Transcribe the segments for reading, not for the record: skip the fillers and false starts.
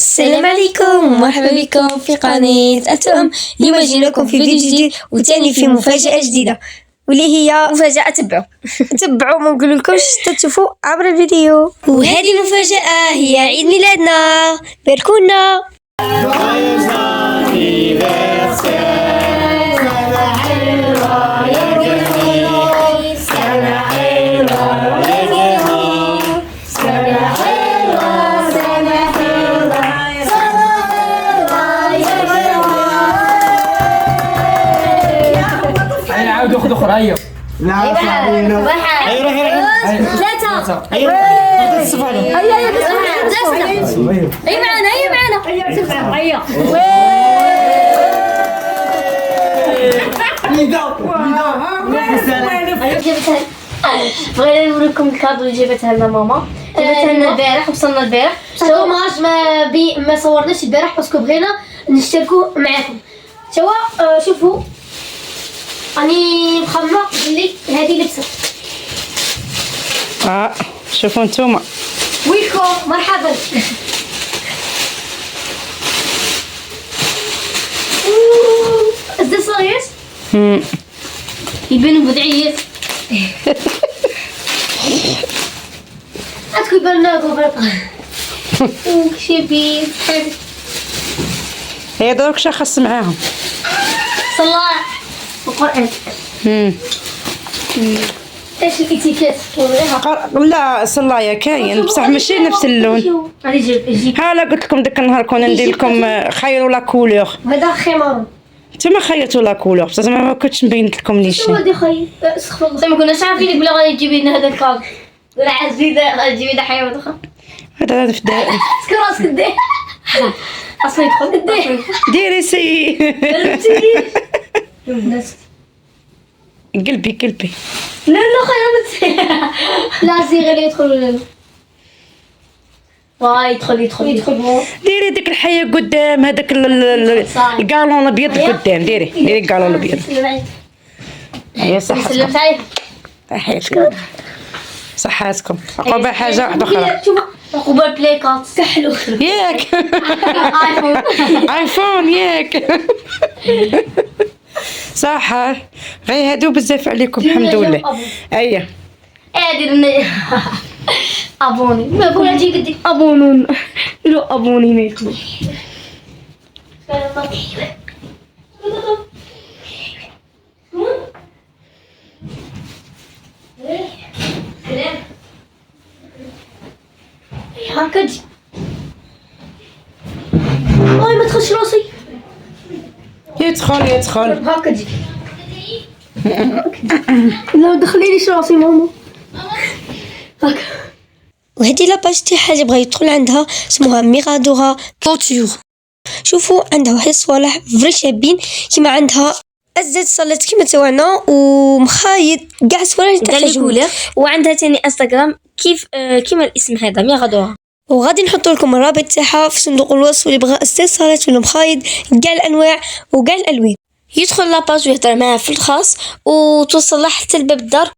السلام عليكم ومرحبا بكم في قناة التوأم. اليوم جينا لكم في فيديو جديد وتاني في مفاجأة جديدة واللي هي مفاجأة. تبعوا ما نقول لكمش تشوفوا عبر الفيديو. وهذه المفاجأة هي عيد ميلادنا، باركونا. خذ اخرى. هيا لا واحد ثلاثة هيا معنا بغينا نوريكم الكادو اللي جابتها لنا ماما. جابتها لنا البارح، وصلنا البارح. دوماج ما صورناش البارح باسكو بغينا نشتركوا معاكم. شوفوا راني مخممه بلي هذه لبسه. شوفوا نتوما. ويلكم، مرحبا. ازاي صغير يبانوا بدعيات. هاتكو يبان كوبرطة وكشبي. هي دروك شخص معاهم صلاة القرآن. ايش الاتيكيت؟ لا صلايا كاين بصح ماشي نفس اللون. ها قلت لكم داك النهار كنا ندير لكم خيروا لا كولور. هذا خمار. نتوما خيرتوا لا كولور بصح ما كنتش مبينت لكم لي شي. هادي خير استغفر الله. ما كناش عارفين بلا غادي تجيبي لنا هذا الكاد ولا عزيزه غادي تجيبي لنا حيوان اخرى. هذا في الدار. سكر راسك دير اصلا يدخل دير. ديري سي الناس قلبي. لا خير لا زي غير يدخل. واي يدخل. ديري ديك الحياه قدام هذاك القالون الابيض قدام. ديري القالون الابيض. هي صح. سلمت عليك. صحيتكم صحاتكم. عقبة حاجه واحده اخرى. عقبة بلايكات سحلو ياك ايفون ياك. صح غير هادو بزاف عليكم الحمد لله. اييه ادير ابوني ما بغا تجي قدي ابونون لو ابوني ميكو. هاكا تجي. ما تخش راسي. يدخل هاكا تجي. لا دخليليش راسي ماما. هاكا. وهذه لاباج تاعها اللي بغا يدخل عندها اسمها ميغادورا كوتور. شوفوا عندها واحد الصوالح فري شابين كيما عندها ازاد صلات كيما تاعنا ومخايط كاع الصوالح تاعها. وعندها تاني انستغرام كيما الاسم هذا ميغادورا. وغادي نحط لكم الرابط تاعها في صندوق الوصف اللي بغى استفسارات ولا مخايط كاع الانواع وكاع الالوان يدخل لاباج ويهضر معها في الخاص وتوصل له حتى لباب الدار.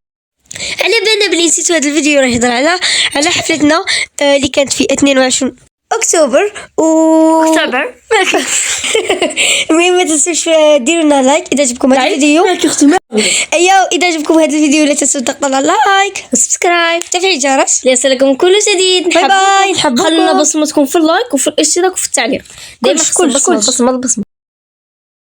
على بالنا بلي نسيتو هذا الفيديو راه يهضر على حفلتنا اللي كانت في 22 اكتوبر المهم ما تنسوش ديروا لنا لايك اذا عجبكم هذا الفيديو. ايوا اذا عجبكم هذا الفيديو لا تنسوا تضغطوا على لايك وسبسكرايب وتفعيل الجرس ليصلكم كل جديد. باي باي. خلونا بصمتكم في اللايك وفي الاشتراك وفي التعليق. دائما كل بصمه.